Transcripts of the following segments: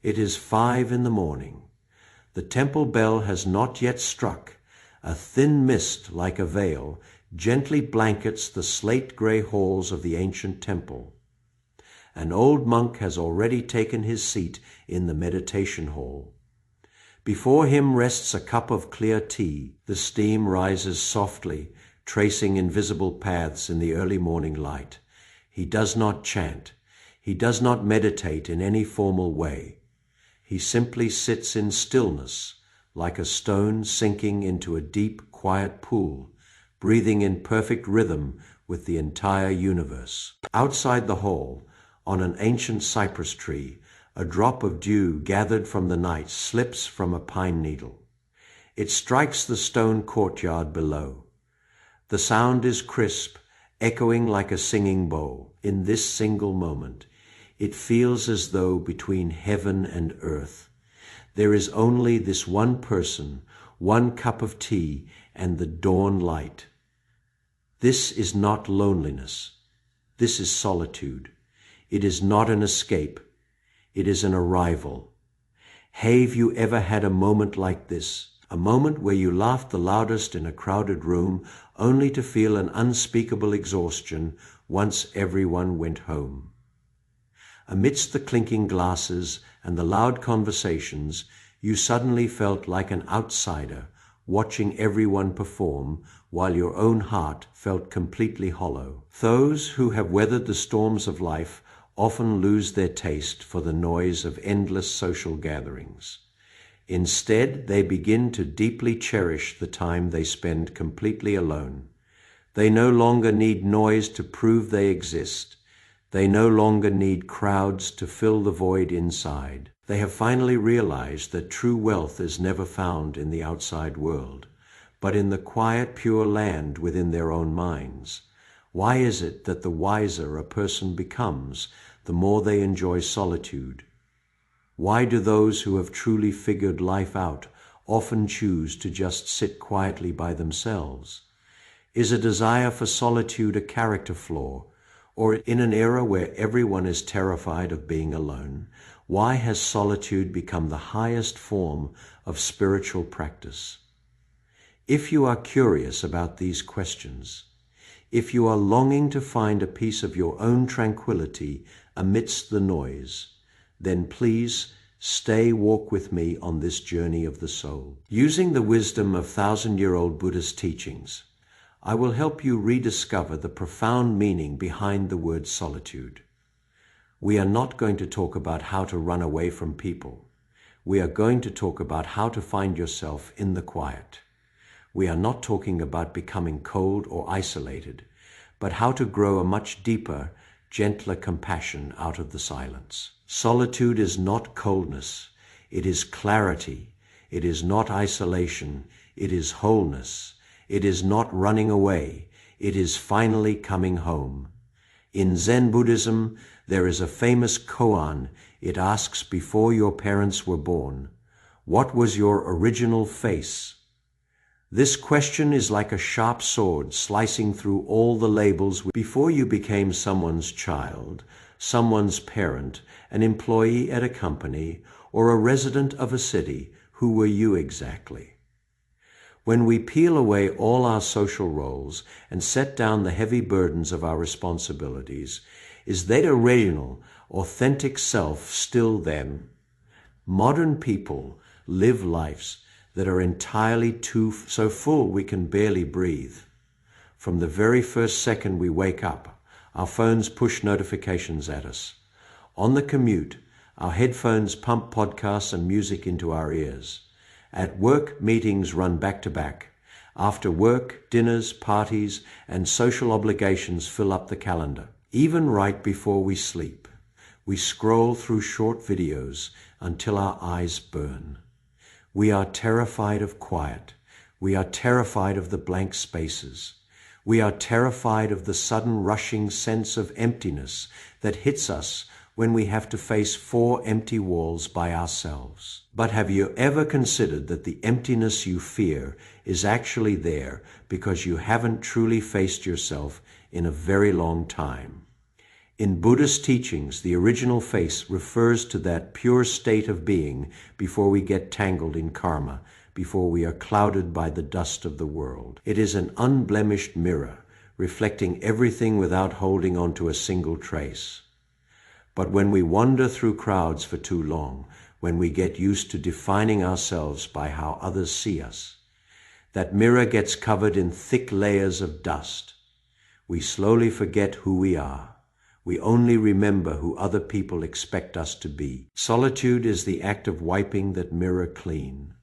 It is 5 in the morning. The temple bell has not yet struck. A thin mist, like a veil, gently blankets the slate-gray halls of the ancient temple. An old monk has already taken his seat in the meditation hall. Before him rests a cup of clear tea. The steam rises softly, tracing invisible paths in the early morning light. He does not chant. He does not meditate in any formal way. He simply sits in stillness, like a stone sinking into a deep, quiet pool, breathing in perfect rhythm with the entire universe. Outside the hall, on an ancient cypress tree, a drop of dew gathered from the night slips from a pine needle. It strikes the stone courtyard below. The sound is crisp, echoing like a singing bowl. In this single moment, it feels as though between heaven and earth, there is only this one person, one cup of tea, and the dawn light. This is not loneliness. This is solitude. It is not an escape. It is an arrival. Have you ever had a moment like this? A moment where you laughed the loudest in a crowded room, only to feel an unspeakable exhaustion once everyone went home. Amidst the clinking glasses and the loud conversations, you suddenly felt like an outsider, watching everyone perform, while your own heart felt completely hollow. Those who have weathered the storms of life often lose their taste for the noise of endless social gatherings. Instead, they begin to deeply cherish the time they spend completely alone. They no longer need noise to prove they exist. They no longer need crowds to fill the void inside. They have finally realized that true wealth is never found in the outside world, but in the quiet, pure land within their own minds. Why is it that the wiser a person becomes, the more they enjoy solitude? Why do those who have truly figured life out often choose to just sit quietly by themselves? Is a desire for solitude a character flaw? Or in an era where everyone is terrified of being alone, why has solitude become the highest form of spiritual practice? If you are curious about these questions, if you are longing to find a piece of your own tranquility amidst the noise, then please walk with me on this journey of the soul. Using the wisdom of 1,000-year-old Buddhist teachings, I will help you rediscover the profound meaning behind the word solitude. We are not going to talk about how to run away from people. We are going to talk about how to find yourself in the quiet. We are not talking about becoming cold or isolated, but how to grow a much deeper, gentler compassion out of the silence. Solitude is not coldness. It is clarity. It is not isolation. It is wholeness. It is not running away. It is finally coming home. In Zen Buddhism, there is a famous koan. It asks, before your parents were born, what was your original face? This question is like a sharp sword slicing through all the labels. Before you became someone's child, someone's parent, an employee at a company, or a resident of a city, who were you exactly? When we peel away all our social roles and set down the heavy burdens of our responsibilities, is that original, authentic self still them? Modern people live lives that are entirely so full we can barely breathe. From the very first second we wake up, our phones push notifications at us. On the commute, our headphones pump podcasts and music into our ears. At work, meetings run back to back. After work, dinners, parties, and social obligations fill up the calendar. Even right before we sleep, we scroll through short videos until our eyes burn. We are terrified of quiet. We are terrified of the blank spaces. We are terrified of the sudden rushing sense of emptiness that hits us when we have to face 4 empty walls by ourselves. But have you ever considered that the emptiness you fear is actually there because you haven't truly faced yourself in a very long time? In Buddhist teachings, the original face refers to that pure state of being before we get tangled in karma, before we are clouded by the dust of the world. It is an unblemished mirror, reflecting everything without holding on to a single trace. But when we wander through crowds for too long, when we get used to defining ourselves by how others see us, that mirror gets covered in thick layers of dust. We slowly forget who we are. We only remember who other people expect us to be. Solitude is the act of wiping that mirror clean.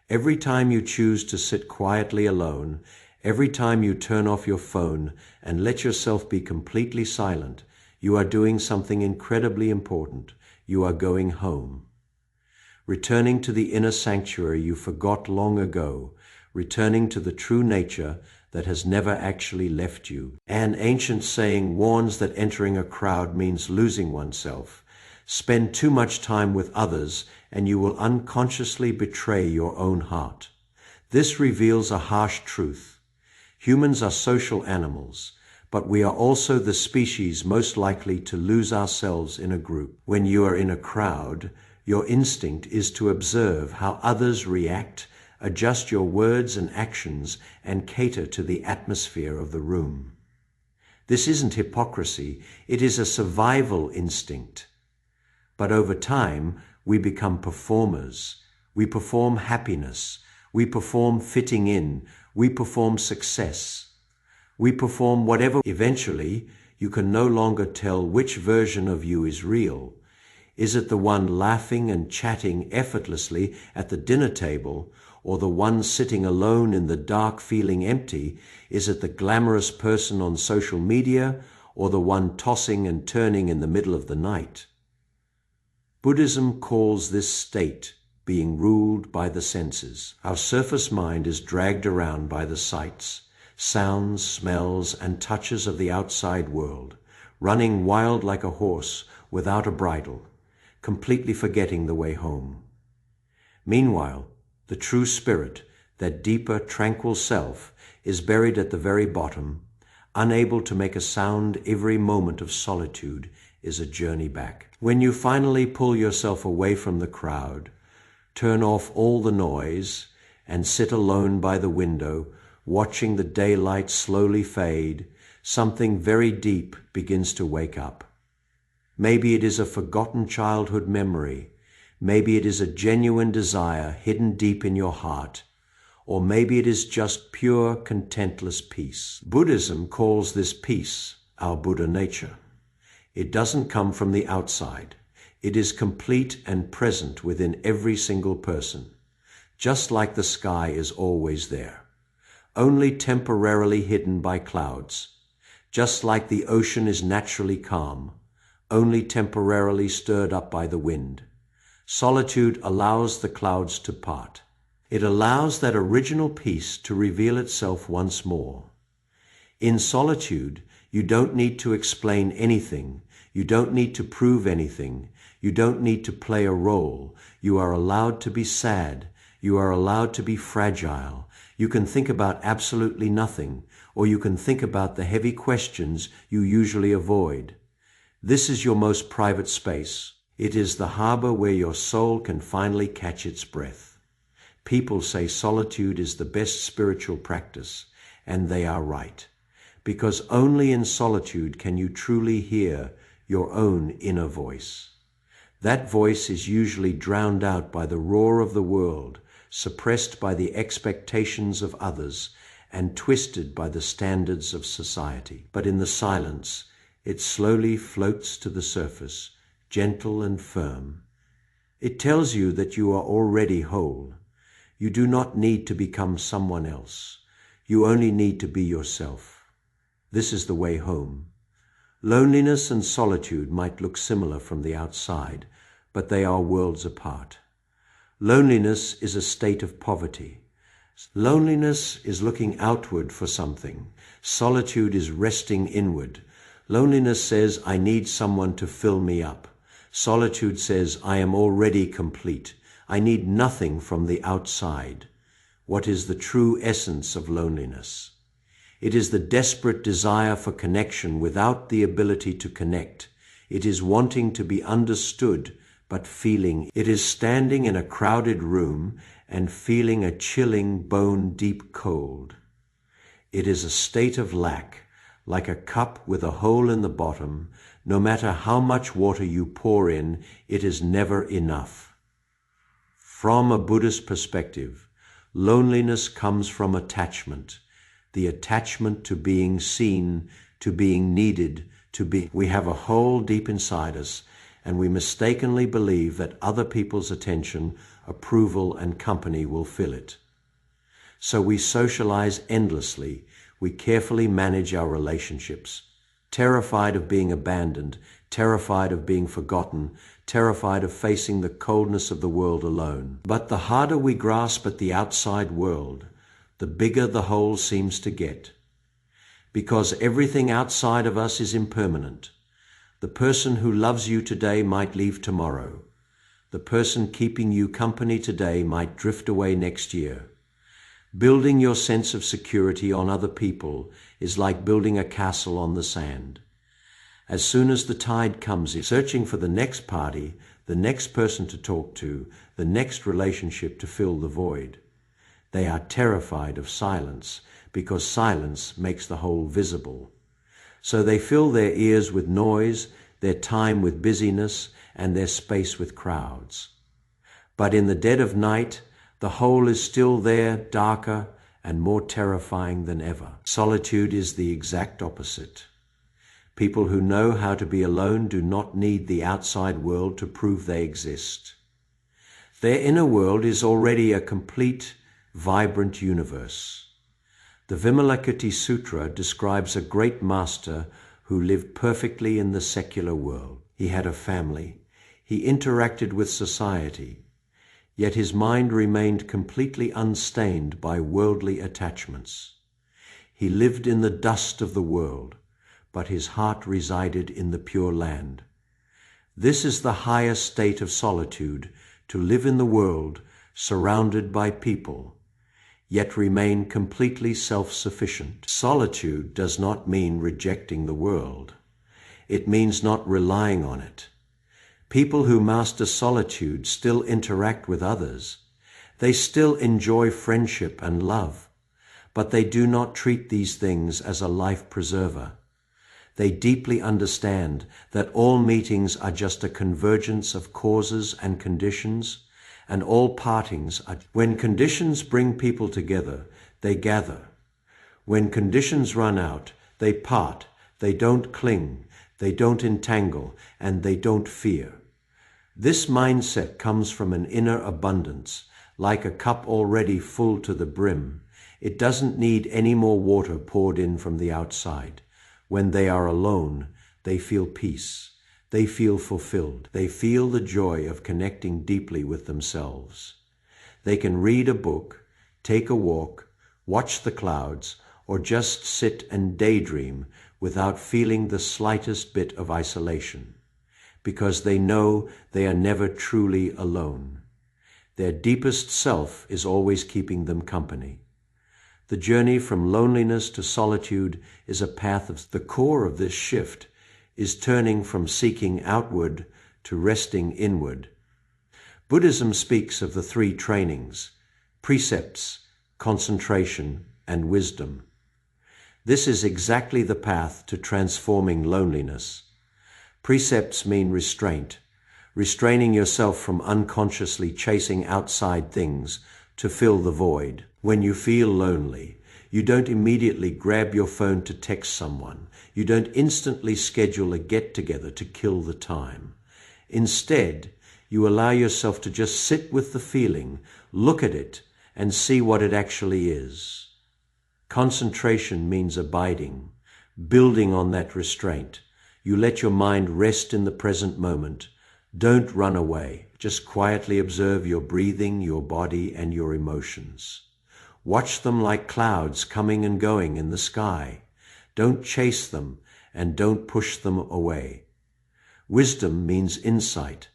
Every time you choose to sit quietly alone, every time you turn off your phone and let yourself be completely silent, you are doing something incredibly important. You are going home. Returning to the inner sanctuary you forgot long ago, returning to the true nature that has never actually left you. An ancient saying warns that entering a crowd means losing oneself. Spend too much time with others and you will unconsciously betray your own heart. This reveals a harsh truth. Humans are social animals, but we are also the species most likely to lose ourselves in a group. When you are in a crowd, your instinct is to observe how others react, adjust your words and actions, and cater to the atmosphere of the room. This isn't hypocrisy, it is a survival instinct. But over time, we become performers. We perform happiness. We perform fitting in. We perform success. We perform whatever. Eventually, you can no longer tell which version of you is real. Is it the one laughing and chatting effortlessly at the dinner table, or the one sitting alone in the dark feeling empty? Is it the glamorous person on social media, or the one tossing and turning in the middle of the night? Buddhism calls this state being ruled by the senses. Our surface mind is dragged around by the sights, sounds, smells, and touches of the outside world, running wild like a horse without a bridle, completely forgetting the way home. Meanwhile, the true spirit, that deeper, tranquil self, is buried at the very bottom, unable to make a sound. Every moment of solitude is a journey back. When you finally pull yourself away from the crowd, turn off all the noise, and sit alone by the window, watching the daylight slowly fade, something very deep begins to wake up. Maybe it is a forgotten childhood memory. Maybe it is a genuine desire hidden deep in your heart. Or maybe it is just pure, contentless peace. Buddhism calls this peace our Buddha nature. It doesn't come from the outside. It is complete and present within every single person, just like the sky is always there, only temporarily hidden by clouds, just like the ocean is naturally calm, only temporarily stirred up by the wind. Solitude allows the clouds to part. It allows that original peace to reveal itself once more. In solitude, you don't need to explain anything. You don't need to prove anything. You don't need to play a role. You are allowed to be sad. You are allowed to be fragile. You can think about absolutely nothing, or you can think about the heavy questions you usually avoid. This is your most private space. It is the harbor where your soul can finally catch its breath. People say solitude is the best spiritual practice, and they are right, because only in solitude can you truly hear your own inner voice. That voice is usually drowned out by the roar of the world, suppressed by the expectations of others, and twisted by the standards of society. But in the silence, it slowly floats to the surface, gentle and firm. It tells you that you are already whole. You do not need to become someone else. You only need to be yourself. This is the way home. Loneliness and solitude might look similar from the outside, but they are worlds apart. Loneliness is a state of poverty. Loneliness is looking outward for something. Solitude is resting inward. Loneliness says, I need someone to fill me up. Solitude says, I am already complete. I need nothing from the outside. What is the true essence of loneliness? It is the desperate desire for connection without the ability to connect. It is wanting to be understood, but feeling. It is standing in a crowded room and feeling a chilling bone-deep cold. It is a state of lack, like a cup with a hole in the bottom. No matter how much water you pour in, it is never enough. From a Buddhist perspective, loneliness comes from attachment, the attachment to being seen, to being needed, We have a hole deep inside us, and we mistakenly believe that other people's attention, approval, and company will fill it. So we socialize endlessly. We carefully manage our relationships, terrified of being abandoned, terrified of being forgotten, terrified of facing the coldness of the world alone. But the harder we grasp at the outside world, the bigger the hole seems to get. Because everything outside of us is impermanent. The person who loves you today might leave tomorrow. The person keeping you company today might drift away next year. Building your sense of security on other people is like building a castle on the sand. As soon as the tide comes in, searching for the next party, the next person to talk to, the next relationship to fill the void. They are terrified of silence, because silence makes the whole visible. So they fill their ears with noise, their time with busyness, and their space with crowds. But in the dead of night, the whole is still there, darker and more terrifying than ever. Solitude is the exact opposite. People who know how to be alone do not need the outside world to prove they exist. Their inner world is already a complete, vibrant universe. The Vimalakirti Sutra describes a great master who lived perfectly in the secular world. He had a family. He interacted with society. Yet his mind remained completely unstained by worldly attachments. He lived in the dust of the world, but his heart resided in the Pure Land. This is the highest state of solitude, to live in the world, surrounded by people, yet remain completely self-sufficient. Solitude does not mean rejecting the world. It means not relying on it. People who master solitude still interact with others. They still enjoy friendship and love, but they do not treat these things as a life preserver. They deeply understand that all meetings are just a convergence of causes and conditions, and all partings are. When conditions bring people together, they gather. When conditions run out, they part. They don't cling, they don't entangle, and they don't fear. This mindset comes from an inner abundance, like a cup already full to the brim. It doesn't need any more water poured in from the outside. When they are alone, they feel peace. They feel fulfilled. They feel the joy of connecting deeply with themselves. They can read a book, take a walk, watch the clouds, or just sit and daydream without feeling the slightest bit of isolation, because they know they are never truly alone. Their deepest self is always keeping them company. The journey from loneliness to solitude is a path of the core of this shift is turning from seeking outward to resting inward. Buddhism speaks of the three trainings: precepts, concentration, and wisdom. This is exactly the path to transforming loneliness. Precepts mean restraint, restraining yourself from unconsciously chasing outside things to fill the void. When you feel lonely, you don't immediately grab your phone to text someone. You don't instantly schedule a get-together to kill the time. Instead, you allow yourself to just sit with the feeling, look at it, and see what it actually is. Concentration means abiding, building on that restraint. You let your mind rest in the present moment. Don't run away. Just quietly observe your breathing, your body, and your emotions. Watch them like clouds coming and going in the sky. Don't chase them and don't push them away. Wisdom means insight.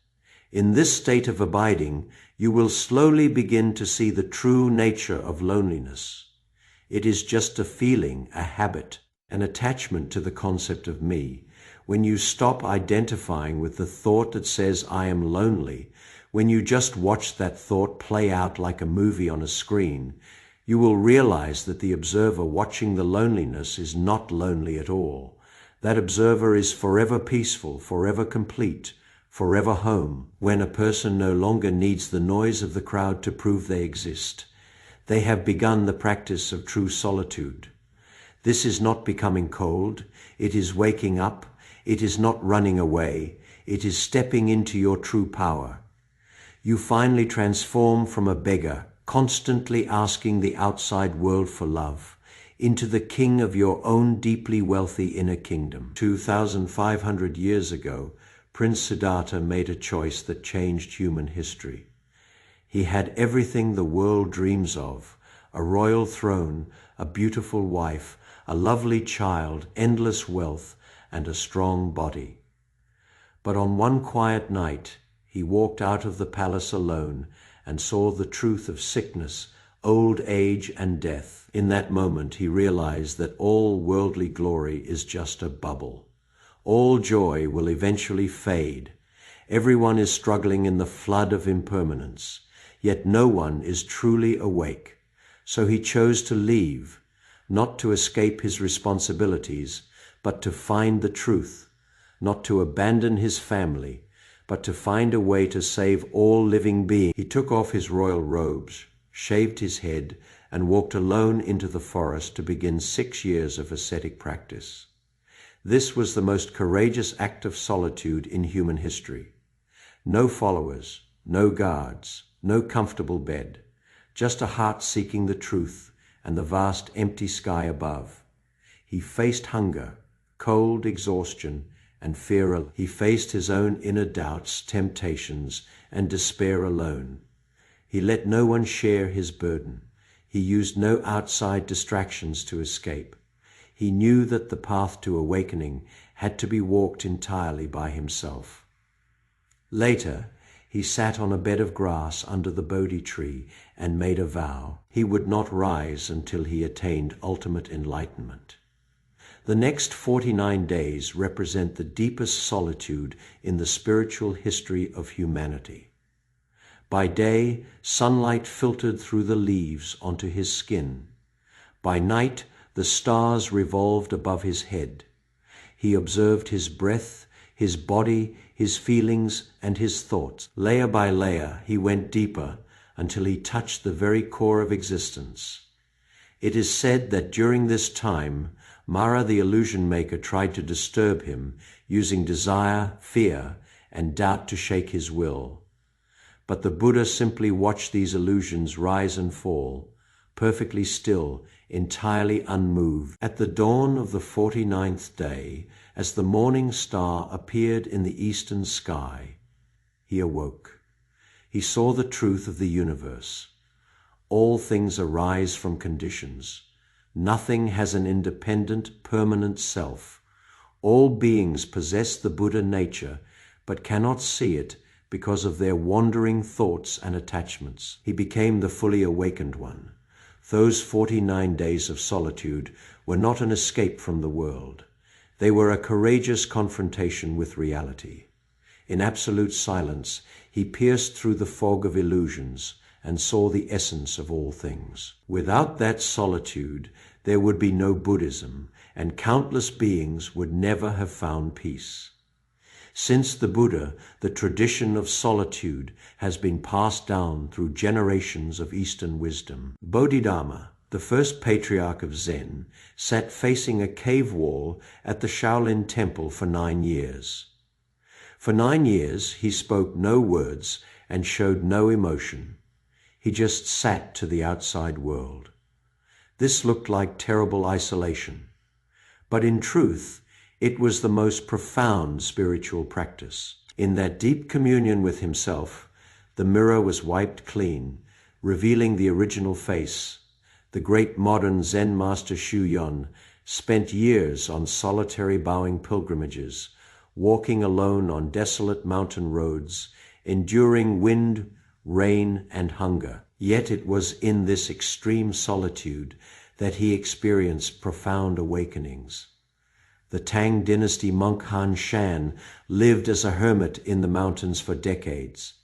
In this state of abiding, you will slowly begin to see the true nature of loneliness. It is just a feeling, a habit, an attachment to the concept of me. when you stop identifying with the thought that says, I am lonely, when you just watch that thought play out like a movie on a screen, you will realize that the observer watching the loneliness is not lonely at all. That observer is forever peaceful, forever complete, forever home, when a person no longer needs the noise of the crowd to prove they exist. They have begun the practice of true solitude. This is not becoming cold, it is waking up, it is not running away, it is stepping into your true power. You finally transform from a beggar, constantly asking the outside world for love, into the king of your own deeply wealthy inner kingdom. 2,500 years ago, Prince Siddhartha made a choice that changed human history. He had everything the world dreams of: a royal throne, a beautiful wife, a lovely child, endless wealth, and a strong body. But on one quiet night, he walked out of the palace alone and saw the truth of sickness, old age, and death. In that moment, he realized that all worldly glory is just a bubble. All joy will eventually fade. Everyone is struggling in the flood of impermanence, yet no one is truly awake. So he chose to leave, not to escape his responsibilities, but to find the truth, not to abandon his family, but to find a way to save all living beings. He took off his royal robes, shaved his head, and walked alone into the forest to begin 6 years of ascetic practice. This was the most courageous act of solitude in human history. No followers, no guards, no comfortable bed, just a heart seeking the truth and the vast empty sky above. He faced hunger, cold, exhaustion, and fear. He faced his own inner doubts, temptations, and despair alone. He let no one share his burden. He used no outside distractions to escape. He knew that the path to awakening had to be walked entirely by himself. Later, he sat on a bed of grass under the Bodhi tree and made a vow. He would not rise until he attained ultimate enlightenment. The next 49 days represent the deepest solitude in the spiritual history of humanity. By day, sunlight filtered through the leaves onto his skin. By night, the stars revolved above his head. He observed his breath, his body, his feelings, and his thoughts. Layer by layer, he went deeper until he touched the very core of existence. It is said that during this time, Mara the illusion maker tried to disturb him, using desire, fear, and doubt to shake his will. But the Buddha simply watched these illusions rise and fall, perfectly still, entirely unmoved. At the dawn of the 49th day, as the morning star appeared in the eastern sky, he awoke. He saw the truth of the universe. All things arise from conditions. Nothing has an independent, permanent self. All beings possess the Buddha nature, but cannot see it because of their wandering thoughts and attachments. He became the fully awakened one. Those 49 days of solitude were not an escape from the world. They were a courageous confrontation with reality. In absolute silence, he pierced through the fog of illusions and saw the essence of all things. Without that solitude, there would be no Buddhism, and countless beings would never have found peace. Since the Buddha, the tradition of solitude has been passed down through generations of Eastern wisdom. Bodhidharma, the first patriarch of Zen, sat facing a cave wall at the Shaolin Temple for 9 years. For 9 years, he spoke no words and showed no emotion. He just sat to the outside world. This looked like terrible isolation, but in truth, it was the most profound spiritual practice. In that deep communion with himself, the mirror was wiped clean, revealing the original face. The great modern Zen master Shuyan spent years on solitary bowing pilgrimages, walking alone on desolate mountain roads, enduring wind, rain, and hunger. Yet it was in this extreme solitude that he experienced profound awakenings. The Tang dynasty monk Han Shan lived as a hermit in the mountains for decades.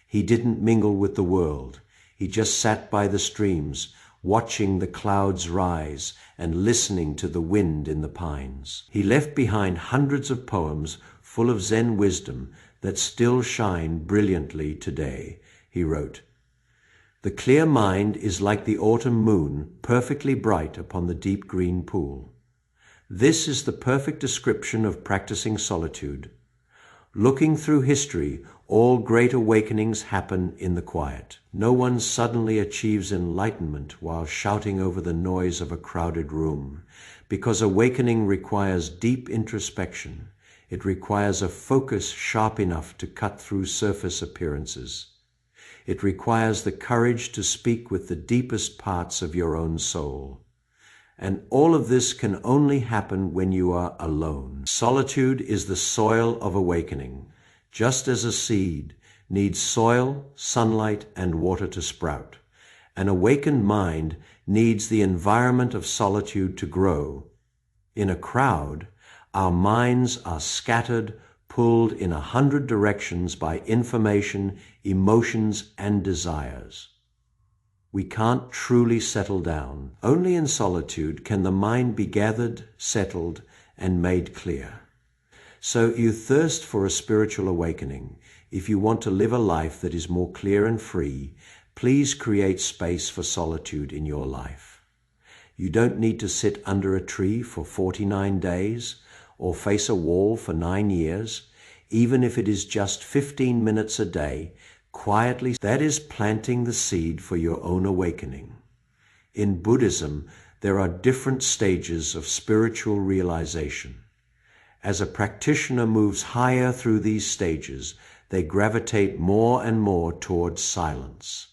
He didn't mingle with the world. He just sat by the streams, watching the clouds rise and listening to the wind in the pines. He left behind hundreds of poems full of Zen wisdom that still shine brilliantly today. He wrote, "The clear mind is like the autumn moon, perfectly bright upon the deep green pool." This is the perfect description of practicing solitude. Looking through history, all great awakenings happen in the quiet. No one suddenly achieves enlightenment while shouting over the noise of a crowded room, because awakening requires deep introspection. It requires a focus sharp enough to cut through surface appearances. It requires the courage to speak with the deepest parts of your own soul. And all of this can only happen when you are alone. Solitude is the soil of awakening. Just as a seed needs soil, sunlight, and water to sprout, an awakened mind needs the environment of solitude to grow. In a crowd, our minds are scattered, pulled in 100 directions by information, emotions, and desires. We can't truly settle down. Only in solitude can the mind be gathered, settled, and made clear. So you thirst for a spiritual awakening. If you want to live a life that is more clear and free, please create space for solitude in your life. You don't need to sit under a tree for 49 days or face a wall for 9 years, even if it is just 15 minutes a day. Quietly, that is planting the seed for your own awakening. In Buddhism, there are different stages of spiritual realization. As a practitioner moves higher through these stages, they gravitate more and more towards silence.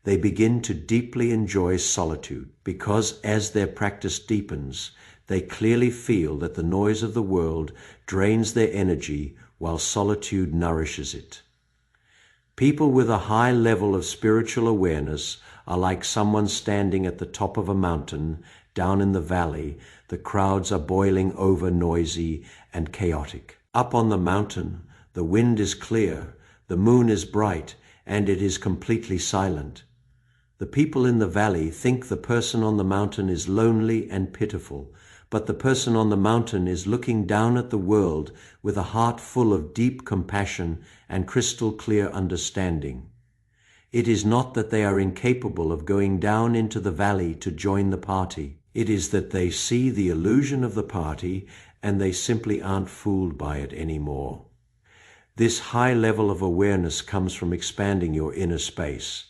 They begin to deeply enjoy solitude because as their practice deepens, they clearly feel that the noise of the world drains their energy while solitude nourishes it. People with a high level of spiritual awareness are like someone standing at the top of a mountain. Down in the valley, the crowds are boiling over, noisy and chaotic. Up on the mountain, the wind is clear, the moon is bright, and it is completely silent. The people in the valley think the person on the mountain is lonely and pitiful, but the person on the mountain is looking down at the world with a heart full of deep compassion and crystal clear understanding. It is not that they are incapable of going down into the valley to join the party. It is that they see the illusion of the party and they simply aren't fooled by it anymore. This high level of awareness comes from expanding your inner space.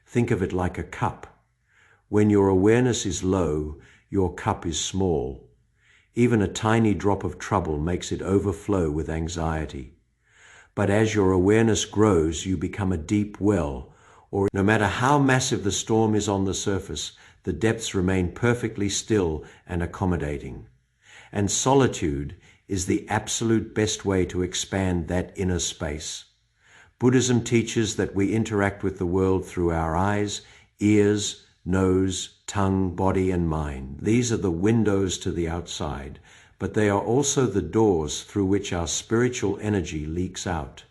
Think of it like a cup. When your awareness is low, your cup is small. Even a tiny drop of trouble makes it overflow with anxiety. But as your awareness grows, you become a deep well, or no matter how massive the storm is on the surface, the depths remain perfectly still and accommodating. And solitude is the absolute best way to expand that inner space. Buddhism teaches that we interact with the world through our eyes, ears, nose, tongue, body, and mind. These are the windows to the outside, but they are also the doors through which our spiritual energy leaks out.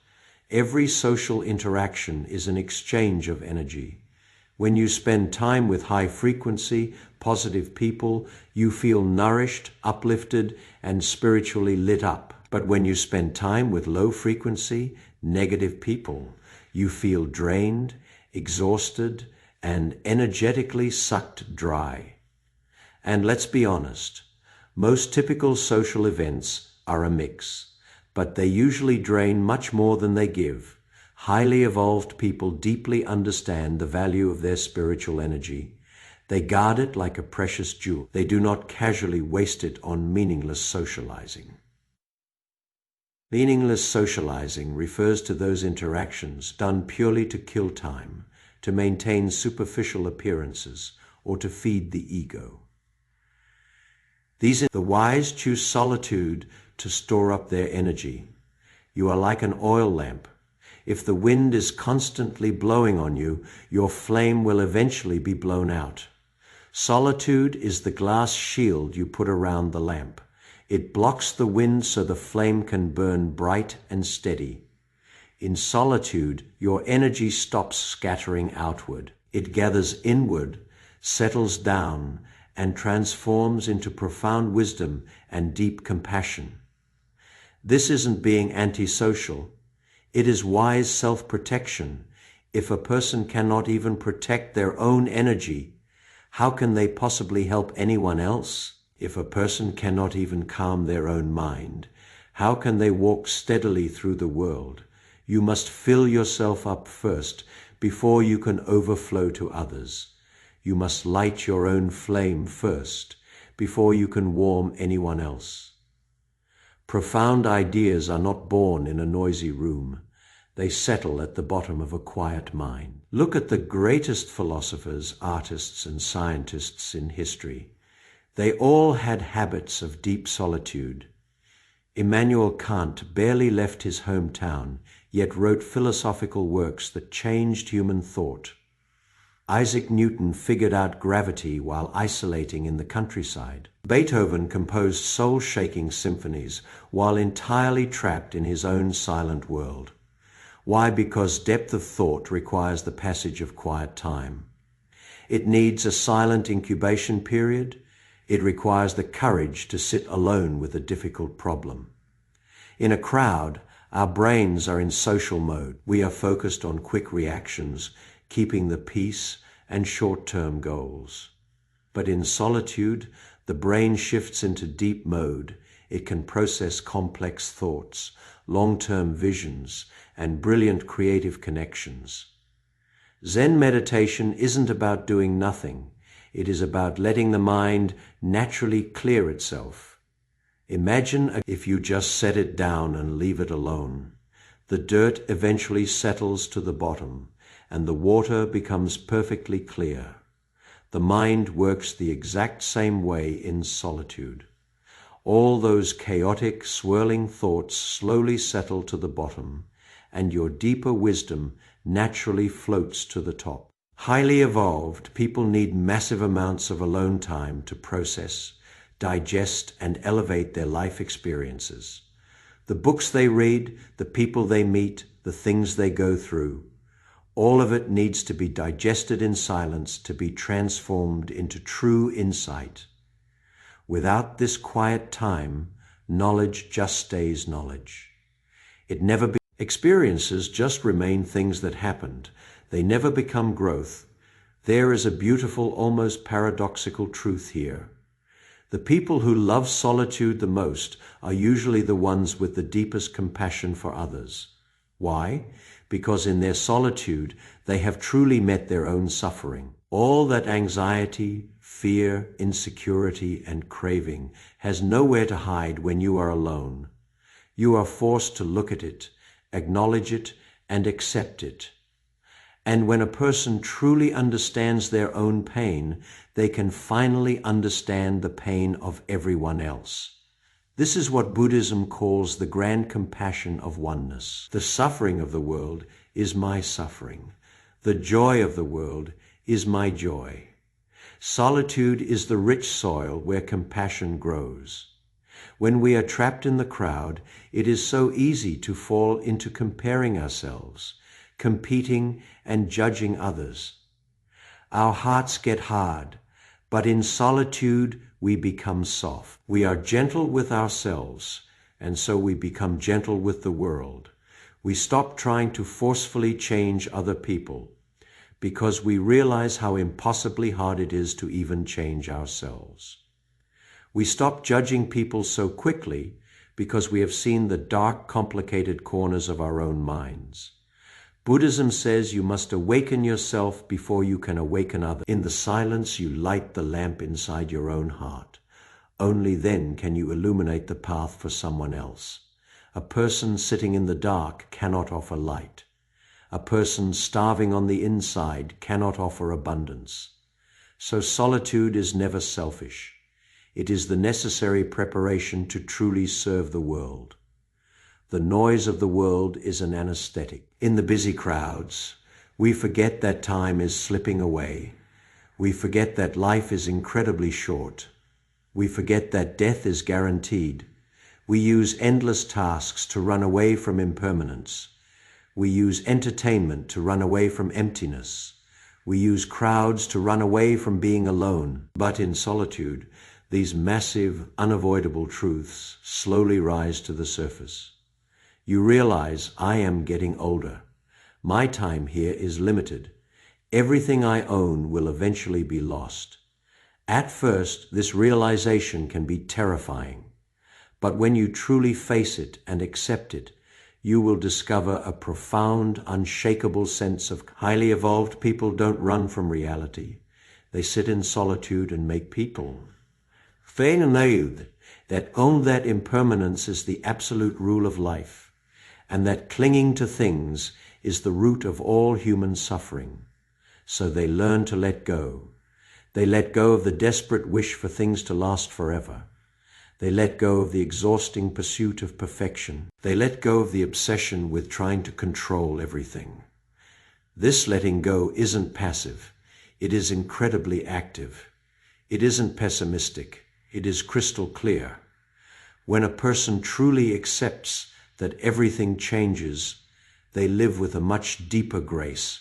Every social interaction is an exchange of energy. When you spend time with high-frequency, positive people, you feel nourished, uplifted, and spiritually lit up. But when you spend time with low-frequency, negative people, you feel drained, exhausted, and energetically sucked dry. And let's be honest, most typical social events are a mix, but they usually drain much more than they give. Highly evolved people deeply understand the value of their spiritual energy. They guard it like a precious jewel. They do not casually waste it on meaningless socializing. Meaningless socializing refers to those interactions done purely to kill time, to maintain superficial appearances, or to feed the ego. The wise choose solitude to store up their energy. You are like an oil lamp. If the wind is constantly blowing on you, your flame will eventually be blown out. Solitude is the glass shield you put around the lamp. It blocks the wind so the flame can burn bright and steady. In solitude, your energy stops scattering outward. It gathers inward, settles down, and transforms into profound wisdom and deep compassion. This isn't being antisocial. It is wise self-protection. If a person cannot even protect their own energy, how can they possibly help anyone else? If a person cannot even calm their own mind, how can they walk steadily through the world? You must fill yourself up first before you can overflow to others. You must light your own flame first before you can warm anyone else. Profound ideas are not born in a noisy room. They settle at the bottom of a quiet mind. Look at the greatest philosophers, artists, and scientists in history. They all had habits of deep solitude. Immanuel Kant barely left his hometown, yet wrote philosophical works that changed human thought. Isaac Newton figured out gravity while isolating in the countryside. Beethoven composed soul-shaking symphonies while entirely trapped in his own silent world. Why? Because depth of thought requires the passage of quiet time. It needs a silent incubation period. It requires the courage to sit alone with a difficult problem. In a crowd, our brains are in social mode. We are focused on quick reactions, keeping the peace and short-term goals. But in solitude, the brain shifts into deep mode. It can process complex thoughts, long-term visions, and brilliant creative connections. Zen meditation isn't about doing nothing. It is about letting the mind naturally clear itself. Imagine if you just set it down and leave it alone. The dirt eventually settles to the bottom, and the water becomes perfectly clear. The mind works the exact same way in solitude. All those chaotic, swirling thoughts slowly settle to the bottom, and your deeper wisdom naturally floats to the top. Highly evolved people need massive amounts of alone time to process, digest, and elevate their life experiences. The books they read, the people they meet, the things they go through, all of it needs to be digested in silence to be transformed into true insight. Without this quiet time, knowledge just stays knowledge. Experiences just remain things that happened. They never become growth. There is a beautiful, almost paradoxical truth here. The people who love solitude the most are usually the ones with the deepest compassion for others. Why? Because in their solitude, they have truly met their own suffering. All that anxiety, fear, insecurity, and craving has nowhere to hide when you are alone. You are forced to look at it, acknowledge it, and accept it. And when a person truly understands their own pain, they can finally understand the pain of everyone else. This is what Buddhism calls the grand compassion of oneness. The suffering of the world is my suffering. The joy of the world is my joy. Solitude is the rich soil where compassion grows. When we are trapped in the crowd, it is so easy to fall into comparing ourselves, competing and judging others. Our hearts get hard, but in solitude we become soft. We are gentle with ourselves, and so we become gentle with the world. We stop trying to forcefully change other people, because we realize how impossibly hard it is to even change ourselves. We stop judging people so quickly because we have seen the dark, complicated corners of our own minds. Buddhism says you must awaken yourself before you can awaken others. In the silence, you light the lamp inside your own heart. Only then can you illuminate the path for someone else. A person sitting in the dark cannot offer light. A person starving on the inside cannot offer abundance. So solitude is never selfish. It is the necessary preparation to truly serve the world. The noise of the world is an anesthetic. In the busy crowds, we forget that time is slipping away. We forget that life is incredibly short. We forget that death is guaranteed. We use endless tasks to run away from impermanence. We use entertainment to run away from emptiness. We use crowds to run away from being alone. But in solitude, these massive, unavoidable truths slowly rise to the surface. You realize, I am getting older. My time here is limited. Everything I own will eventually be lost. At first, this realization can be terrifying. But when you truly face it and accept it, you will discover a profound, unshakable sense of highly evolved people don't run from reality. They sit in solitude and make people. Feign know that own that impermanence is the absolute rule of life, and that clinging to things is the root of all human suffering. So they learn to let go. They let go of the desperate wish for things to last forever. They let go of the exhausting pursuit of perfection. They let go of the obsession with trying to control everything. This letting go isn't passive. It is incredibly active. It isn't pessimistic. It is crystal clear. When a person truly accepts that everything changes, they live with a much deeper grace.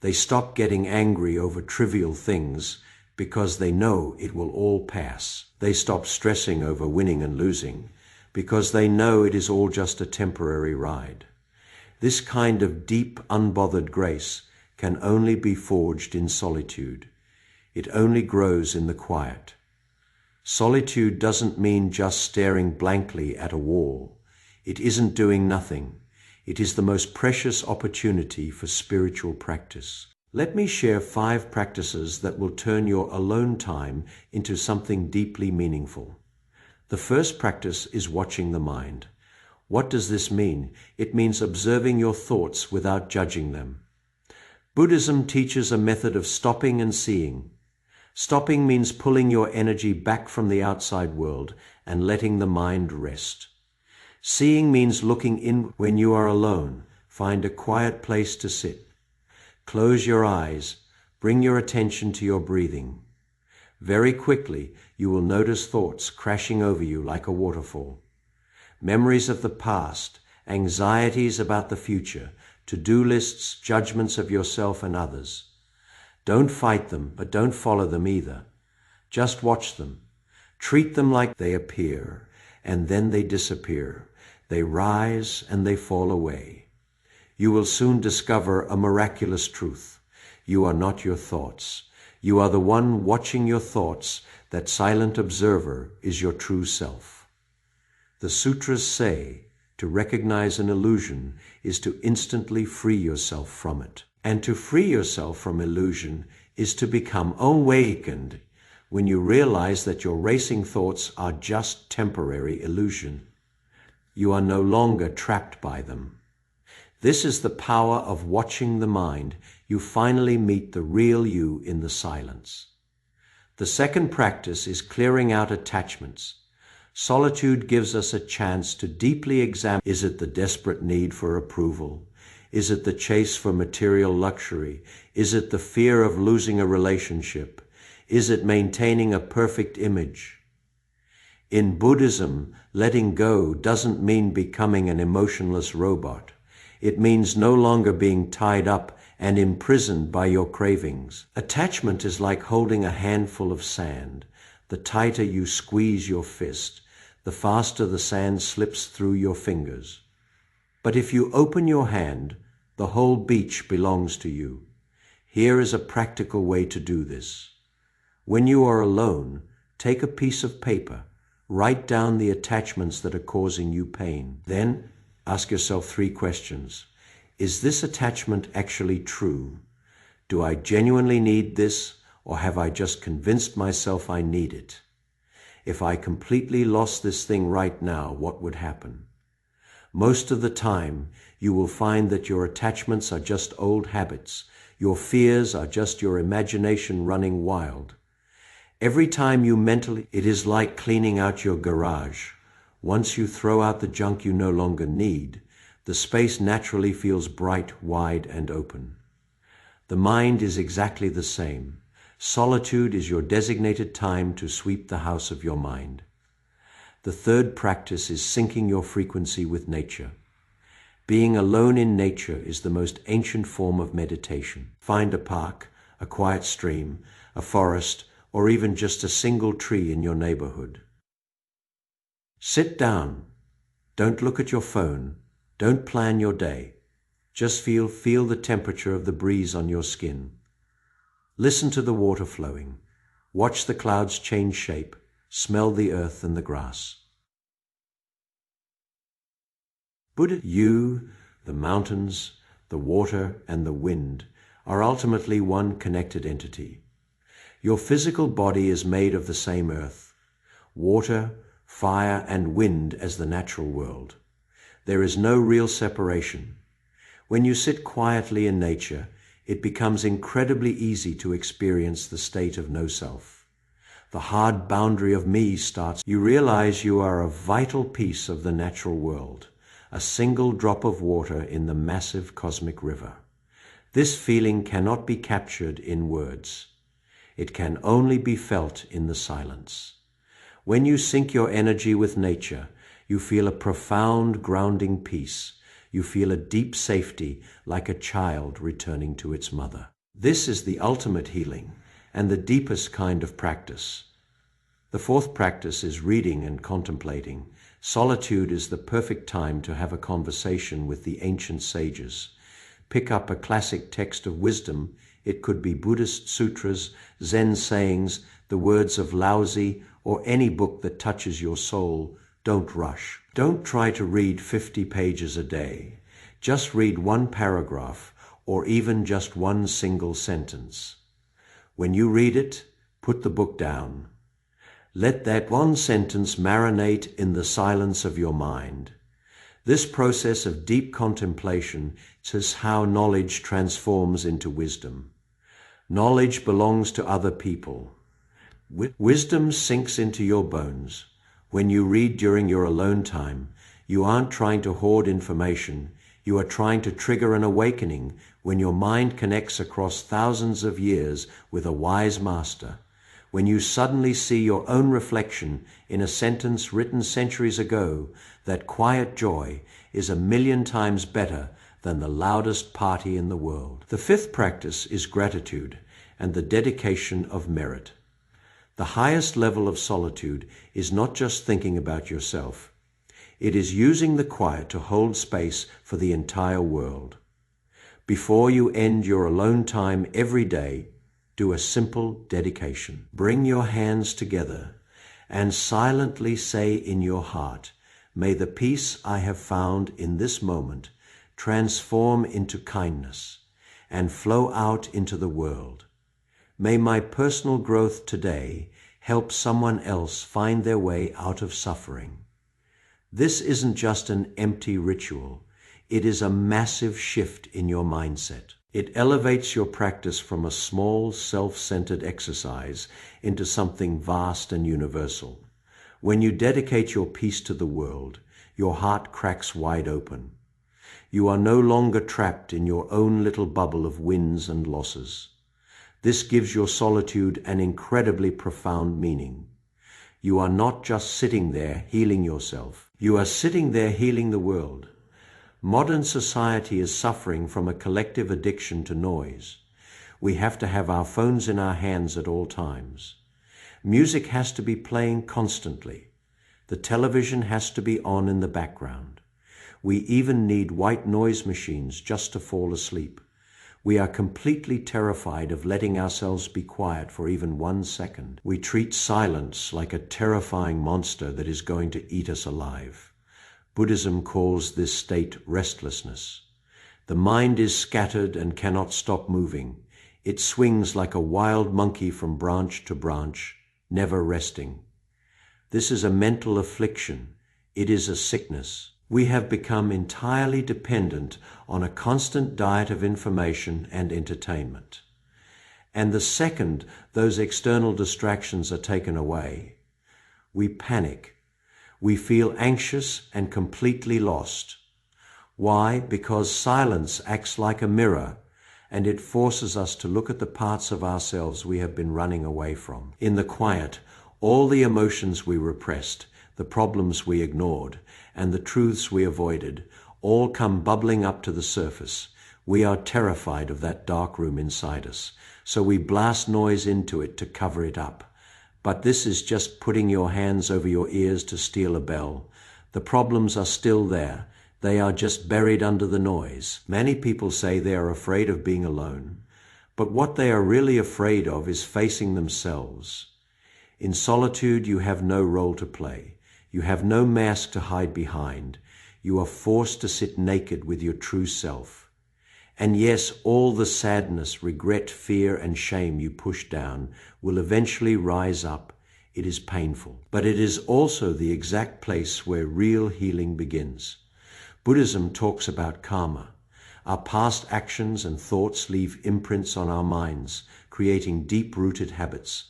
They stop getting angry over trivial things because they know it will all pass. They stop stressing over winning and losing because they know it is all just a temporary ride. This kind of deep, unbothered grace can only be forged in solitude. It only grows in the quiet. Solitude doesn't mean just staring blankly at a wall. It isn't doing nothing. It is the most precious opportunity for spiritual practice. Let me share 5 practices that will turn your alone time into something deeply meaningful. The first practice is watching the mind. What does this mean? It means observing your thoughts without judging them. Buddhism teaches a method of stopping and seeing. Stopping means pulling your energy back from the outside world and letting the mind rest. Seeing means looking in when you are alone. Find a quiet place to sit. Close your eyes. Bring your attention to your breathing. Very quickly, you will notice thoughts crashing over you like a waterfall. Memories of the past, anxieties about the future, to-do lists, judgments of yourself and others. Don't fight them, but don't follow them either. Just watch them. Treat them like they appear, and then they disappear. They rise and they fall away. You will soon discover a miraculous truth. You are not your thoughts. You are the one watching your thoughts. That silent observer is your true self. The sutras say to recognize an illusion is to instantly free yourself from it. And to free yourself from illusion is to become awakened when you realize that your racing thoughts are just temporary illusion. You are no longer trapped by them. This is the power of watching the mind. You finally meet the real you in the silence. The second practice is clearing out attachments. Solitude gives us a chance to deeply examine, is it the desperate need for approval? Is it the chase for material luxury? Is it the fear of losing a relationship? Is it maintaining a perfect image? In Buddhism, letting go doesn't mean becoming an emotionless robot. It means no longer being tied up and imprisoned by your cravings. Attachment is like holding a handful of sand. The tighter you squeeze your fist, the faster the sand slips through your fingers. But if you open your hand, the whole beach belongs to you. Here is a practical way to do this. When you are alone, take a piece of paper, write down the attachments that are causing you pain. Then ask yourself 3 questions. Is this attachment actually true? Do I genuinely need this, or have I just convinced myself I need it? If I completely lost this thing right now, what would happen? Most of the time, you will find that your attachments are just old habits. Your fears are just your imagination running wild. Every time you mentally, it is like cleaning out your garage. Once you throw out the junk you no longer need, the space naturally feels bright, wide, and open. The mind is exactly the same. Solitude is your designated time to sweep the house of your mind. The third practice is syncing your frequency with nature. Being alone in nature is the most ancient form of meditation. Find a park, a quiet stream, a forest, or even just a single tree in your neighborhood. Sit down. Don't look at your phone. Don't plan your day. Just feel the temperature of the breeze on your skin. Listen to the water flowing. Watch the clouds change shape. Smell the earth and the grass. Buddha, you, the mountains, the water, and the wind are ultimately one connected entity. Your physical body is made of the same earth, water, fire, and wind as the natural world. There is no real separation. When you sit quietly in nature, it becomes incredibly easy to experience the state of no self. The hard boundary of me starts. You realize you are a vital piece of the natural world, a single drop of water in the massive cosmic river. This feeling cannot be captured in words. It can only be felt in the silence. When you sync your energy with nature, you feel a profound grounding peace. You feel a deep safety, like a child returning to its mother. This is the ultimate healing and the deepest kind of practice. The fourth practice is reading and contemplating. Solitude is the perfect time to have a conversation with the ancient sages. Pick up a classic text of wisdom. It could be Buddhist sutras, Zen sayings, the words of Lao Tzu, or any book that touches your soul. Don't rush. Don't try to read 50 pages a day. Just read one paragraph, or even just one single sentence. When you read it, put the book down. Let that one sentence marinate in the silence of your mind. This process of deep contemplation is how knowledge transforms into wisdom. Knowledge belongs to other people. Wisdom sinks into your bones. When you read during your alone time, you aren't trying to hoard information. You are trying to trigger an awakening when your mind connects across thousands of years with a wise master. When you suddenly see your own reflection in a sentence written centuries ago, that quiet joy is 1,000,000 times better than the loudest party in the world. The fifth practice is gratitude and the dedication of merit. The highest level of solitude is not just thinking about yourself. It is using the quiet to hold space for the entire world. Before you end your alone time every day, do a simple dedication. Bring your hands together and silently say in your heart, "May the peace I have found in this moment transform into kindness and flow out into the world. May my personal growth today help someone else find their way out of suffering." This isn't just an empty ritual. It is a massive shift in your mindset. It elevates your practice from a small, self-centered exercise into something vast and universal. When you dedicate your peace to the world, your heart cracks wide open. You are no longer trapped in your own little bubble of wins and losses. This gives your solitude an incredibly profound meaning. You are not just sitting there healing yourself. You are sitting there healing the world. Modern society is suffering from a collective addiction to noise. We have to have our phones in our hands at all times. Music has to be playing constantly. The television has to be on in the background. We even need white noise machines just to fall asleep. We are completely terrified of letting ourselves be quiet for even 1 second. We treat silence like a terrifying monster that is going to eat us alive. Buddhism calls this state restlessness. The mind is scattered and cannot stop moving. It swings like a wild monkey from branch to branch, never resting. This is a mental affliction. It is a sickness. We have become entirely dependent on a constant diet of information and entertainment. And the second those external distractions are taken away, we panic. We feel anxious and completely lost. Why? Because silence acts like a mirror. and it forces us to look at the parts of ourselves we have been running away from. In the quiet, all the emotions we repressed, the problems we ignored, and the truths we avoided, all come bubbling up to the surface. We are terrified of that dark room inside us, so we blast noise into it to cover it up. But this is just putting your hands over your ears to steal a bell. The problems are still there. They are just buried under the noise. Many people say they are afraid of being alone, but what they are really afraid of is facing themselves. In solitude, you have no role to play. You have no mask to hide behind. You are forced to sit naked with your true self. And yes, all the sadness, regret, fear, and shame you push down will eventually rise up. It is painful, but it is also the exact place where real healing begins. Buddhism talks about karma. Our past actions and thoughts leave imprints on our minds, creating deep-rooted habits.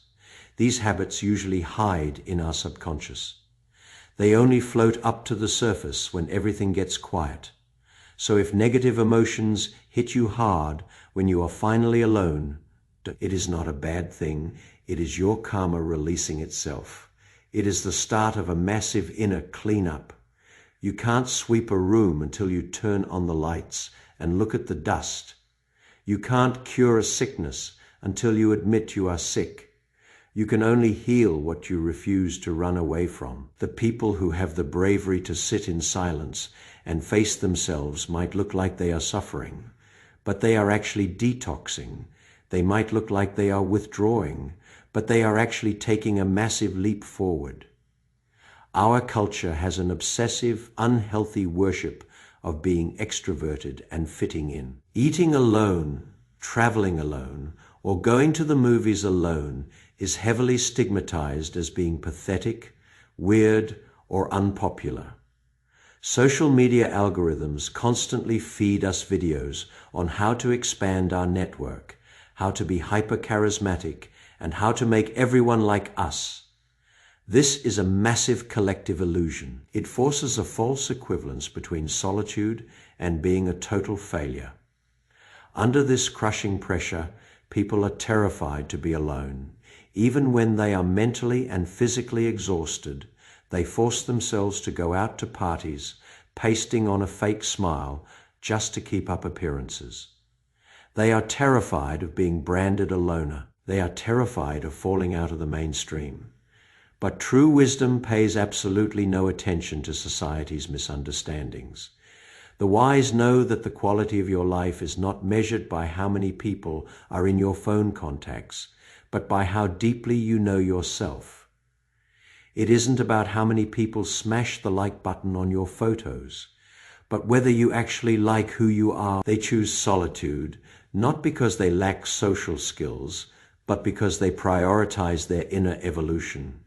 These habits usually hide in our subconscious. They only float up to the surface when everything gets quiet. So if negative emotions hit you hard when you are finally alone, it is not a bad thing. It is your karma releasing itself. It is the start of a massive inner cleanup. You can't sweep a room until you turn on the lights and look at the dust. You can't cure a sickness until you admit you are sick. You can only heal what you refuse to run away from. The people who have the bravery to sit in silence and face themselves might look like they are suffering, but they are actually detoxing. They might look like they are withdrawing, but they are actually taking a massive leap forward. Our culture has an obsessive, unhealthy worship of being extroverted and fitting in. Eating alone, traveling alone, or going to the movies alone is heavily stigmatized as being pathetic, weird, or unpopular. Social media algorithms constantly feed us videos on how to expand our network, how to be hyper-charismatic, and how to make everyone like us. This is a massive collective illusion. It forces a false equivalence between solitude and being a total failure. Under this crushing pressure, people are terrified to be alone. Even when they are mentally and physically exhausted, they force themselves to go out to parties, pasting on a fake smile just to keep up appearances. They are terrified of being branded a loner. They are terrified of falling out of the mainstream. But true wisdom pays absolutely no attention to society's misunderstandings. The wise know that the quality of your life is not measured by how many people are in your phone contacts, but by how deeply you know yourself. It isn't about how many people smash the like button on your photos, but whether you actually like who you are. They choose solitude, not because they lack social skills, but because they prioritize their inner evolution.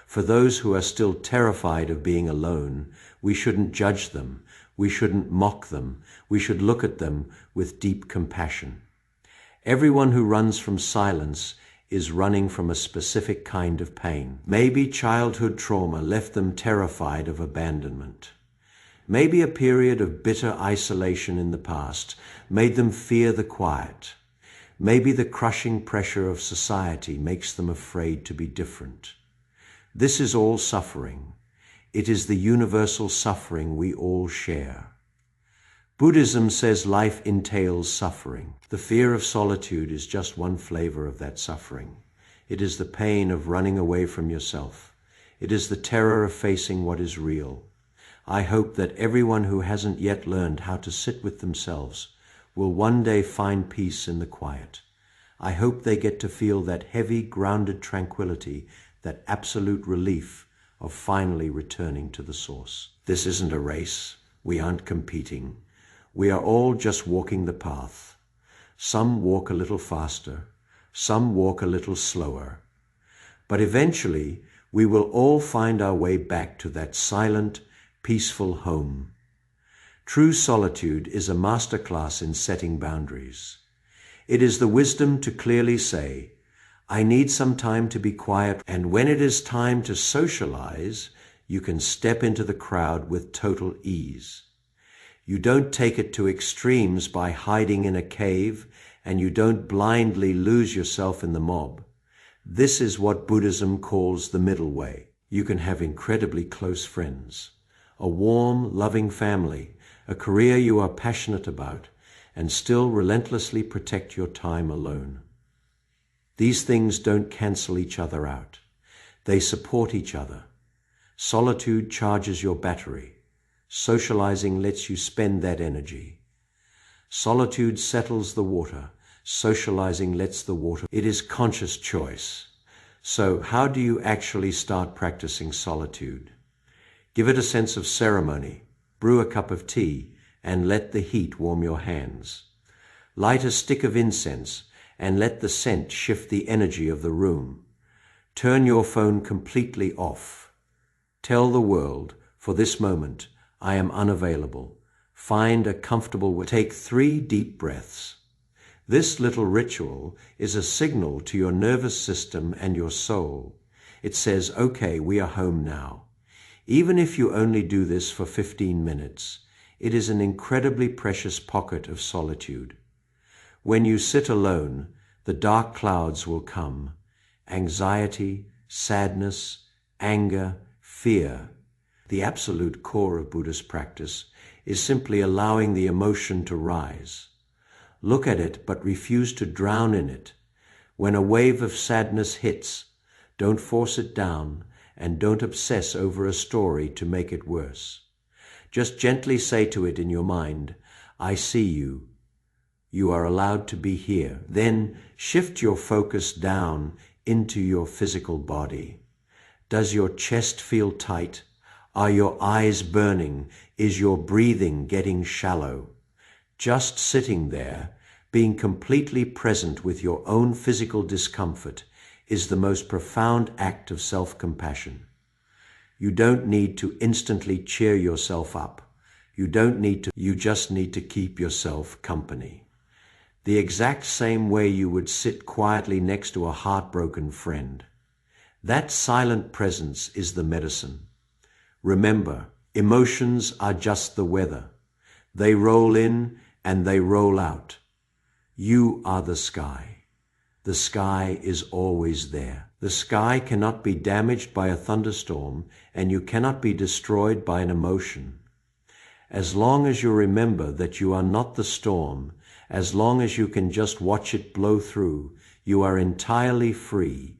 For those who are still terrified of being alone, we shouldn't judge them. We shouldn't mock them. We should look at them with deep compassion. Everyone who runs from silence is running from a specific kind of pain. Maybe childhood trauma left them terrified of abandonment. Maybe a period of bitter isolation in the past made them fear the quiet. Maybe the crushing pressure of society makes them afraid to be different. This is all suffering. It is the universal suffering we all share. Buddhism says life entails suffering. The fear of solitude is just one flavor of that suffering. It is the pain of running away from yourself. It is the terror of facing what is real. I hope that everyone who hasn't yet learned how to sit with themselves will one day find peace in the quiet. I hope they get to feel that heavy, grounded tranquility, that absolute relief of finally returning to the source. This isn't a race. We aren't competing. We are all just walking the path. Some walk a little faster, some walk a little slower. But eventually, we will all find our way back to that silent, peaceful home. True solitude is a masterclass in setting boundaries. It is the wisdom to clearly say, I need some time to be quiet, and when it is time to socialize, you can step into the crowd with total ease. You don't take it to extremes by hiding in a cave and you don't blindly lose yourself in the mob. This is what Buddhism calls the middle way. You can have incredibly close friends, a warm, loving family, a career you are passionate about, and still relentlessly protect your time alone. These things don't cancel each other out. They support each other. Solitude charges your battery. Socializing lets you spend that energy. Solitude settles the water. Socializing lets the water. It is conscious choice. So how do you actually start practicing solitude? Give it a sense of ceremony. Brew a cup of tea and let the heat warm your hands. Light a stick of incense and let the scent shift the energy of the room. Turn your phone completely off. Tell the world, for this moment, I am unavailable. Find a comfortable way. Take 3 deep breaths. This little ritual is a signal to your nervous system and your soul. It says, okay, we are home now. Even if you only do this for 15 minutes, it is an incredibly precious pocket of solitude. When you sit alone, the dark clouds will come. Anxiety, sadness, anger, fear. The absolute core of Buddhist practice is simply allowing the emotion to rise. Look at it, but refuse to drown in it. When a wave of sadness hits, don't force it down and don't obsess over a story to make it worse. Just gently say to it in your mind, I see you. You are allowed to be here. Then shift your focus down into your physical body. Does your chest feel tight? Are your eyes burning? Is your breathing getting shallow? Just sitting there, being completely present with your own physical discomfort, is the most profound act of self-compassion. You don't need to instantly cheer yourself up. You just need to keep yourself company. The exact same way you would sit quietly next to a heartbroken friend. That silent presence is the medicine. Remember, emotions are just the weather. They roll in and they roll out. You are the sky. The sky is always there. The sky cannot be damaged by a thunderstorm, and you cannot be destroyed by an emotion. As long as you remember that you are not the storm, as long as you can just watch it blow through, you are entirely free.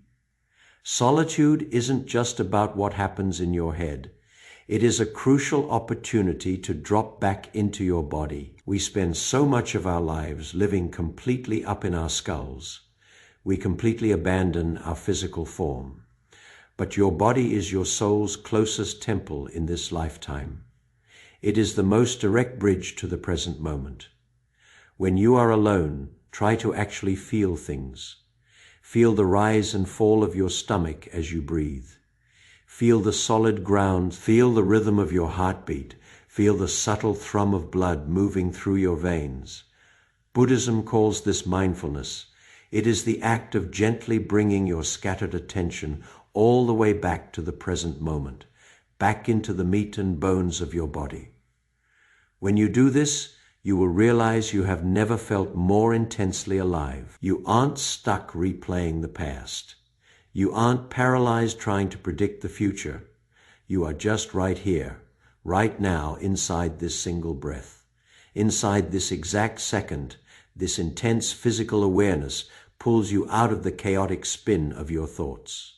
Solitude isn't just about what happens in your head. It is a crucial opportunity to drop back into your body. We spend so much of our lives living completely up in our skulls. We completely abandon our physical form. But your body is your soul's closest temple in this lifetime. It is the most direct bridge to the present moment. When you are alone, try to actually feel things. Feel the rise and fall of your stomach as you breathe. Feel the solid ground, feel the rhythm of your heartbeat, feel the subtle thrum of blood moving through your veins. Buddhism calls this mindfulness. It is the act of gently bringing your scattered attention all the way back to the present moment, back into the meat and bones of your body. When you do this, you will realize you have never felt more intensely alive. You aren't stuck replaying the past. You aren't paralyzed trying to predict the future. You are just right here, right now, inside this single breath. Inside this exact second, this intense physical awareness pulls you out of the chaotic spin of your thoughts.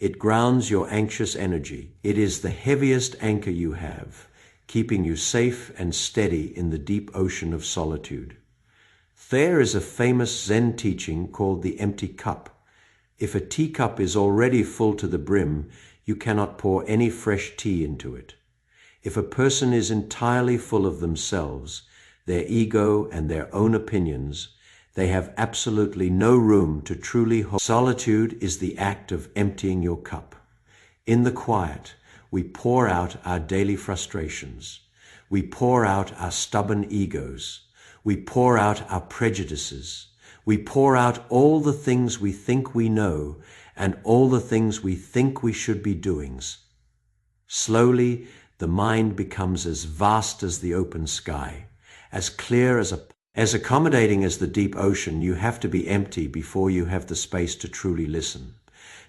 It grounds your anxious energy. It is the heaviest anchor you have, keeping you safe and steady in the deep ocean of solitude. There is a famous Zen teaching called the empty cup. If a teacup is already full to the brim, you cannot pour any fresh tea into it. If a person is entirely full of themselves, their ego and their own opinions, they have absolutely no room to truly hold. Solitude is the act of emptying your cup. In the quiet, we pour out our daily frustrations. We pour out our stubborn egos. We pour out our prejudices. We pour out all the things we think we know and all the things we think we should be doing. Slowly, the mind becomes as vast as the open sky, as clear as a As accommodating as the deep ocean, you have to be empty before you have the space to truly listen.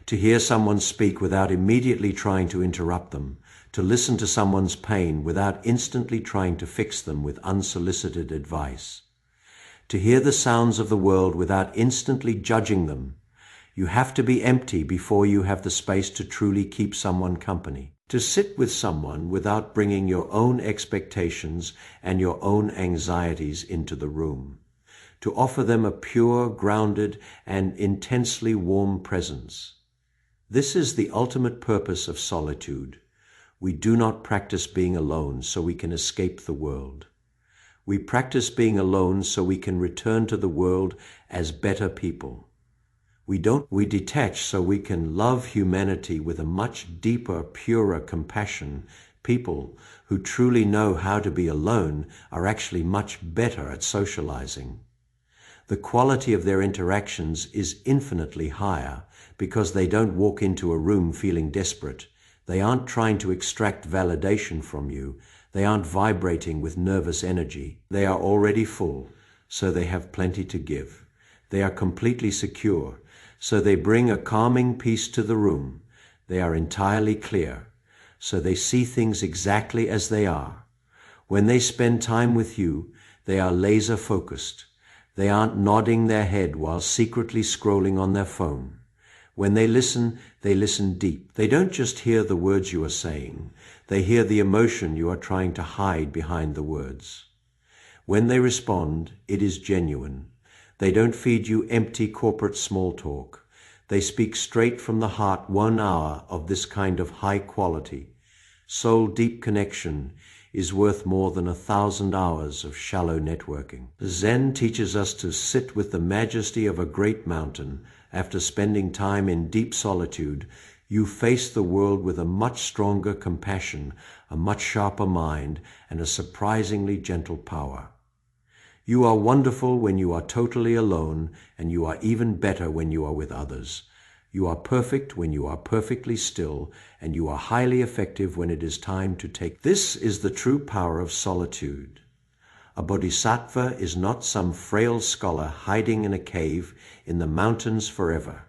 To hear someone speak without immediately trying to interrupt them, to listen to someone's pain without instantly trying to fix them with unsolicited advice, to hear the sounds of the world without instantly judging them. You have to be empty before you have the space to truly keep someone company, to sit with someone without bringing your own expectations and your own anxieties into the room, to offer them a pure, grounded, and intensely warm presence. This is the ultimate purpose of solitude. We do not practice being alone so we can escape the world. We practice being alone so we can return to the world as better people. We detach so we can love humanity with a much deeper, purer compassion. People who truly know how to be alone are actually much better at socializing. The quality of their interactions is infinitely higher because they don't walk into a room feeling desperate. They aren't trying to extract validation from you. They aren't vibrating with nervous energy. They are already full, so they have plenty to give. They are completely secure, so they bring a calming peace to the room. They are entirely clear, so they see things exactly as they are. When they spend time with you, they are laser focused. They aren't nodding their head while secretly scrolling on their phone. When they listen deep. They don't just hear the words you are saying. They hear the emotion you are trying to hide behind the words. When they respond, it is genuine. They don't feed you empty corporate small talk. They speak straight from the heart. 1 hour of this kind of high quality, soul deep connection is worth more than 1,000 hours of shallow networking. Zen teaches us to sit with the majesty of a great mountain. After spending time in deep solitude, you face the world with a much stronger compassion, a much sharper mind, and a surprisingly gentle power. You are wonderful when you are totally alone, and you are even better when you are with others. You are perfect when you are perfectly still, and you are highly effective when it is time to take. This is the true power of solitude. A bodhisattva is not some frail scholar hiding in a cave in the mountains forever.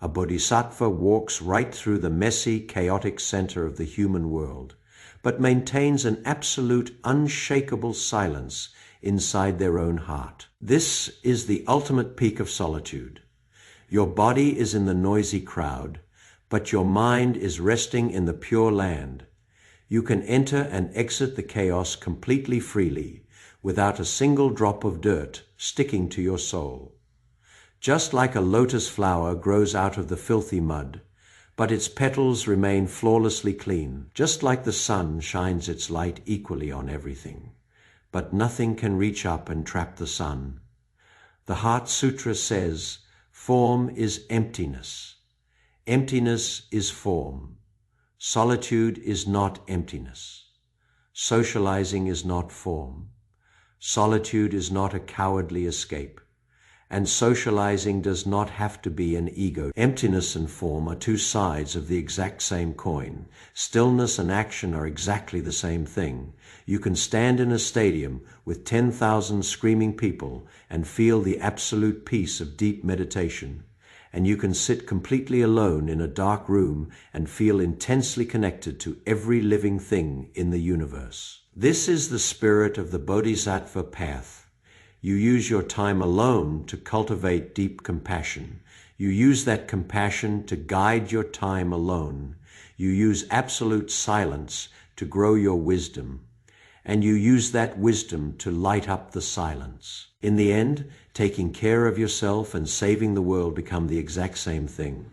A bodhisattva walks right through the messy, chaotic center of the human world, but maintains an absolute, unshakable silence inside their own heart. This is the ultimate peak of solitude. Your body is in the noisy crowd, but your mind is resting in the pure land. You can enter and exit the chaos completely freely, without a single drop of dirt sticking to your soul. Just like a lotus flower grows out of the filthy mud, but its petals remain flawlessly clean. Just like the sun shines its light equally on everything, but nothing can reach up and trap the sun. The Heart Sutra says, form is emptiness. Emptiness is form. Solitude is not emptiness. Socializing is not form. Solitude is not a cowardly escape. And socializing does not have to be an ego. Emptiness and form are two sides of the exact same coin. Stillness and action are exactly the same thing. You can stand in a stadium with 10,000 screaming people and feel the absolute peace of deep meditation. And you can sit completely alone in a dark room and feel intensely connected to every living thing in the universe. This is the spirit of the Bodhisattva path. You use your time alone to cultivate deep compassion. You use that compassion to guide your time alone. You use absolute silence to grow your wisdom. And you use that wisdom to light up the silence. In the end, taking care of yourself and saving the world become the exact same thing.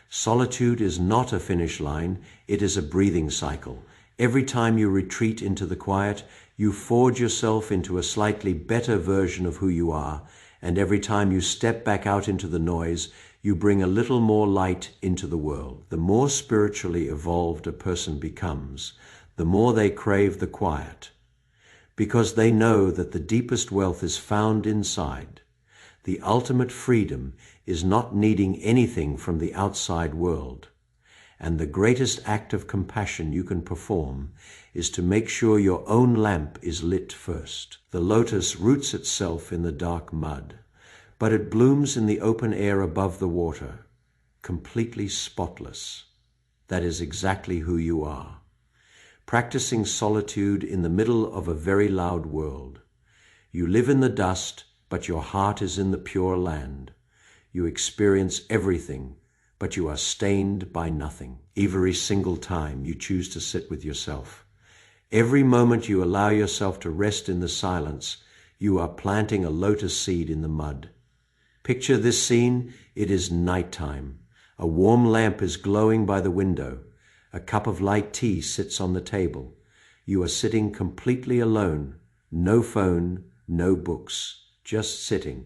Solitude is not a finish line, it is a breathing cycle. Every time you retreat into the quiet, you forge yourself into a slightly better version of who you are, and every time you step back out into the noise, you bring a little more light into the world. The more spiritually evolved a person becomes, the more they crave the quiet, because they know that the deepest wealth is found inside. The ultimate freedom is not needing anything from the outside world. and the greatest act of compassion you can perform is to make sure your own lamp is lit first. The lotus roots itself in the dark mud, but it blooms in the open air above the water, completely spotless. That is exactly who you are. Practicing solitude in the middle of a very loud world. You live in the dust, but your heart is in the pure land. You experience everything, but you are stained by nothing. Every single time you choose to sit with yourself, every moment you allow yourself to rest in the silence, you are planting a lotus seed in the mud. Picture this scene. It is nighttime. A warm lamp is glowing by the window. A cup of light tea sits on the table. You are sitting completely alone. No phone, no books, just sitting.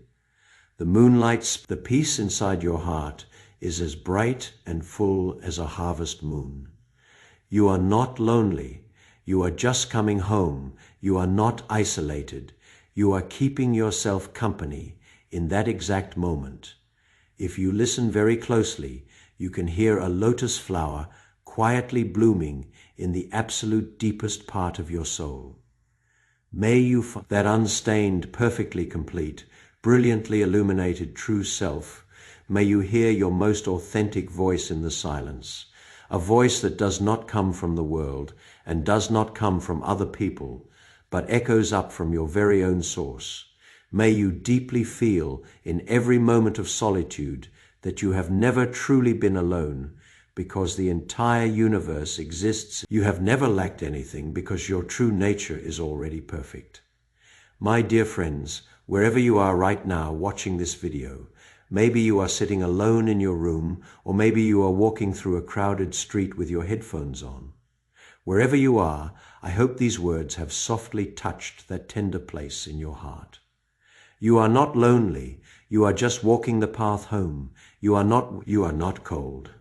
The moon lights the peace inside your heart is as bright and full as a harvest moon. You are not lonely. You are just coming home. You are not isolated. You are keeping yourself company in that exact moment. If you listen very closely, you can hear a lotus flower quietly blooming in the absolute deepest part of your soul. May you find that unstained, perfectly complete, brilliantly illuminated true self. May you hear your most authentic voice in the silence, a voice that does not come from the world and does not come from other people, but echoes up from your very own source. May you deeply feel in every moment of solitude that you have never truly been alone, because the entire universe exists. You have never lacked anything because your true nature is already perfect. My dear friends, wherever you are right now watching this video, maybe you are sitting alone in your room, or maybe you are walking through a crowded street with your headphones on. Wherever you are, I hope these words have softly touched that tender place in your heart. You are not lonely. You are just walking the path home. You are not cold.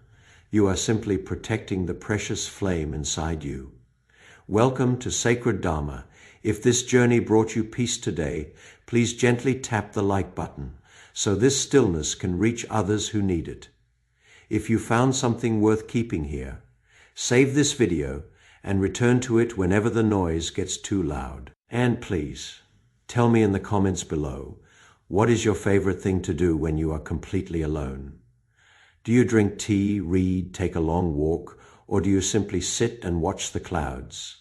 You are simply protecting the precious flame inside you. Welcome to Sacred Dharma. If this journey brought you peace today, please gently tap the like button so this stillness can reach others who need it. If you found something worth keeping here, save this video and return to it whenever the noise gets too loud. And please, tell me in the comments below, what is your favorite thing to do when you are completely alone? Do you drink tea, read, take a long walk, or do you simply sit and watch the clouds?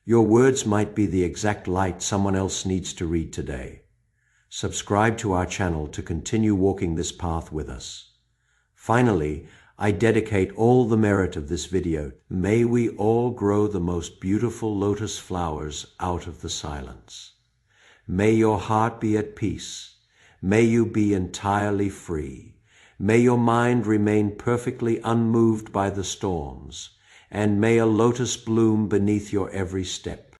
Your words might be the exact light someone else needs to read today. Subscribe to our channel to continue walking this path with us. Finally, I dedicate all the merit of this video. May we all grow the most beautiful lotus flowers out of the silence. May your heart be at peace. May you be entirely free. May your mind remain perfectly unmoved by the storms, and may a lotus bloom beneath your every step.